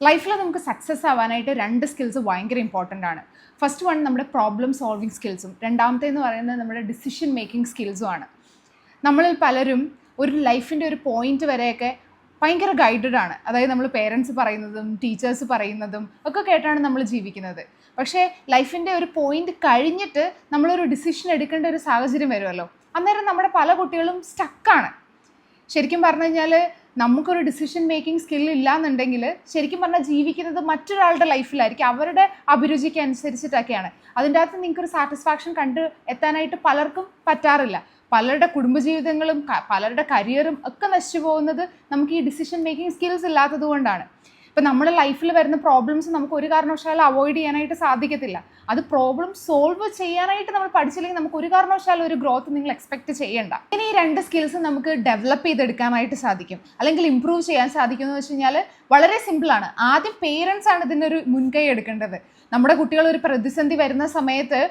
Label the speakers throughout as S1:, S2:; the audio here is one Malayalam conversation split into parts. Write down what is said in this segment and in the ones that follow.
S1: ലൈഫിൽ നമുക്ക് സക്സസ് ആവാനായിട്ട് 2 സ്കിൽസ് ഭയങ്കര ഇമ്പോർട്ടൻ്റ് ആണ്. ഫസ്റ്റ് വൺ നമ്മുടെ പ്രോബ്ലം സോൾവിങ് സ്കിൽസും, രണ്ടാമത്തേന്ന് പറയുന്നത് നമ്മുടെ ഡിസിഷൻ മേക്കിംഗ് സ്കിൽസും ആണ്. നമ്മളിൽ പലരും ഒരു ലൈഫിൻ്റെ ഒരു പോയിന്റ് വരെയൊക്കെ ഭയങ്കര ഗൈഡഡ് ആണ്. അതായത് നമ്മൾ പേരൻസ് പറയുന്നതും ടീച്ചേഴ്സ് പറയുന്നതും ഒക്കെ കേട്ടാണ് നമ്മൾ ജീവിക്കുന്നത്. പക്ഷേ ലൈഫിൻ്റെ ഒരു പോയിന്റ് കഴിഞ്ഞിട്ട് നമ്മളൊരു ഡിസിഷൻ എടുക്കേണ്ട ഒരു സാഹചര്യം വരുമല്ലോ, അന്നേരം നമ്മുടെ പല കുട്ടികളും സ്റ്റക്കാണ്. ശരിക്കും പറഞ്ഞു കഴിഞ്ഞാൽ നമുക്കൊരു ഡിസിഷൻ മേക്കിംഗ് സ്കിൽ ഇല്ലാന്നുണ്ടെങ്കിൽ ശരിക്കും പറഞ്ഞാൽ ജീവിക്കുന്നത് മറ്റൊരാളുടെ ലൈഫിലായിരിക്കും, അവരുടെ അഭിരുചിക്ക് അനുസരിച്ചിട്ടൊക്കെയാണ്. അതിൻ്റെ അകത്ത് നിങ്ങൾക്കൊരു സാറ്റിസ്ഫാക്ഷൻ കണ്ട് എത്താനായിട്ട് പലർക്കും പറ്റാറില്ല. പലരുടെ കുടുംബജീവിതങ്ങളും പലരുടെ കരിയറും ഒക്കെ നശിച്ചു പോകുന്നത് നമുക്ക് ഈ ഡിസിഷൻ മേക്കിംഗ് സ്കിൽസ് ഇല്ലാത്തത് കൊണ്ടാണ്. ഇപ്പം നമ്മുടെ ലൈഫിൽ വരുന്ന പ്രോബ്ലംസ് നമുക്ക് ഒരു കാരണവശാലും അവോയ്ഡ് ചെയ്യാനായിട്ട് സാധിക്കത്തില്ല. അത് പ്രോബ്ലം സോൾവ് ചെയ്യാനായിട്ട് നമ്മൾ പഠിച്ചില്ലെങ്കിൽ നമുക്ക് ഒരു കാരണവശാലും ഒരു ഗ്രോത്ത് നിങ്ങൾ എക്സ്പെക്ട് ചെയ്യണ്ട. ഇനി ഈ 2 സ്കിൽസ് നമുക്ക് ഡെവലപ്പ് ചെയ്തെടുക്കാനായിട്ട് സാധിക്കും, അല്ലെങ്കിൽ ഇമ്പ്രൂവ് ചെയ്യാൻ സാധിക്കും എന്ന് വെച്ച് കഴിഞ്ഞാൽ വളരെ സിമ്പിളാണ്. ആദ്യം പേരൻസ് ആണ് ഇതിനൊരു മുൻകൈ എടുക്കേണ്ടത്. നമ്മുടെ കുട്ടികൾ ഒരു പ്രതിസന്ധി വരുന്ന സമയത്ത്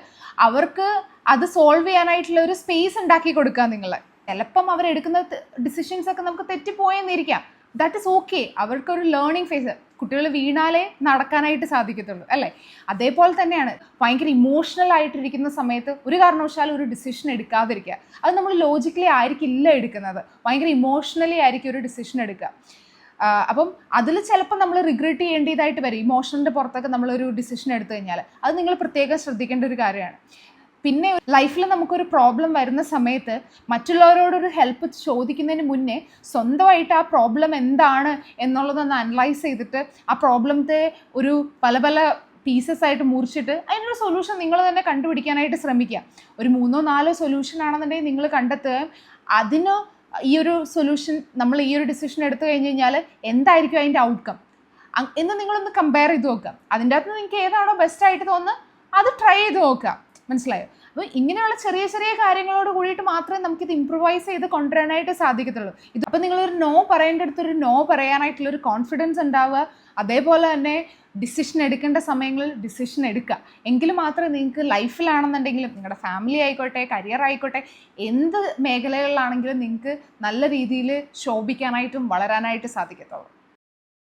S1: അവർക്ക് അത് സോൾവ് ചെയ്യാനായിട്ടുള്ള ഒരു സ്പേസ് ഉണ്ടാക്കി കൊടുക്കുക. നിങ്ങൾ ചിലപ്പം അവരെടുക്കുന്ന ഡിസിഷൻസ് ഒക്കെ നമുക്ക് തെറ്റിപ്പോയെന്നിരിക്കാം. That is okay. അവർക്കൊരു ലേണിംഗ് ഫേസ്. കുട്ടികൾ വീണാലേ നടക്കാനായിട്ട് സാധിക്കത്തുള്ളൂ, അല്ലേ? അതേപോലെ തന്നെയാണ് ഭയങ്കര ഇമോഷണൽ ആയിട്ടിരിക്കുന്ന സമയത്ത് ഒരു കാരണവശാലും ഒരു ഡിസിഷൻ എടുക്കാതിരിക്കുക. അത് നമ്മൾ ലോജിക്കലി ആയിരിക്കില്ല എടുക്കുന്നത്, ഭയങ്കര ഇമോഷണലി ആയിരിക്കും ഒരു ഡിസിഷൻ എടുക്കുക. അപ്പം അതിൽ ചിലപ്പോൾ നമ്മൾ റിഗ്രറ്റ് ചെയ്യേണ്ടതായിട്ട് വരും. ഇമോഷണലിൻ്റെ പുറത്തൊക്കെ നമ്മളൊരു ഡിസിഷൻ എടുത്തു കഴിഞ്ഞാൽ അത് നിങ്ങൾ പ്രത്യേകം ശ്രദ്ധിക്കേണ്ട ഒരു കാര്യമാണ്. പിന്നെ ലൈഫിൽ നമുക്കൊരു പ്രോബ്ലം വരുന്ന സമയത്ത് മറ്റുള്ളവരോടൊരു ഹെൽപ്പ് ചോദിക്കുന്നതിന് മുന്നേ സ്വന്തമായിട്ട് ആ പ്രോബ്ലം എന്താണ് എന്നുള്ളതൊന്ന് അനലൈസ് ചെയ്തിട്ട് ആ പ്രോബ്ലത്തെ ഒരു പല പീസസ് ആയിട്ട് മുറിച്ചിട്ട് അതിനൊരു സൊല്യൂഷൻ നിങ്ങൾ തന്നെ കണ്ടുപിടിക്കാനായിട്ട് ശ്രമിക്കുക. ഒരു 3-4 സൊല്യൂഷൻ ആണെന്നുണ്ടെങ്കിൽ നിങ്ങൾ കണ്ടെത്തുക. അതിന് ഈ ഒരു സൊല്യൂഷൻ നമ്മൾ ഈ ഒരു ഡിസിഷൻ എടുത്തു കഴിഞ്ഞ് കഴിഞ്ഞാൽ എന്തായിരിക്കും അതിൻ്റെ ഔട്ട്കം എന്ന് നിങ്ങളൊന്ന് കമ്പയർ ചെയ്ത് നോക്കുക. അതിൻ്റെ അകത്ത് നിങ്ങൾക്ക് ഏതാണോ ബെസ്റ്റായിട്ട് തോന്നുന്നത് അത് ട്രൈ ചെയ്ത് നോക്കുക. മനസ്സിലായോ? അപ്പോൾ ഇങ്ങനെയുള്ള ചെറിയ ചെറിയ കാര്യങ്ങളോട് കൂടിയിട്ട് മാത്രമേ നമുക്കിത് ഇമ്പ്രൂവൈസ് ചെയ്ത് കൊണ്ടുവരാനായിട്ട് സാധിക്കത്തുള്ളൂ. അപ്പോൾ നിങ്ങളൊരു നോ പറയേണ്ട അടുത്തൊരു നോ പറയാനായിട്ടുള്ളൊരു കോൺഫിഡൻസ് ഉണ്ടാവുക. അതേപോലെ തന്നെ ഡിസിഷൻ എടുക്കേണ്ട സമയങ്ങളിൽ ഡിസിഷൻ എടുക്കുക. എങ്കിൽ മാത്രമേ നിങ്ങൾക്ക് ലൈഫിലാണെന്നുണ്ടെങ്കിലും നിങ്ങളുടെ ഫാമിലി ആയിക്കോട്ടെ, കരിയർ ആയിക്കോട്ടെ, എന്ത് മേഖലകളിലാണെങ്കിലും നിങ്ങൾക്ക് നല്ല രീതിയിൽ ശോഭിക്കാനായിട്ടും വളരാനായിട്ട് സാധിക്കത്തുള്ളൂ.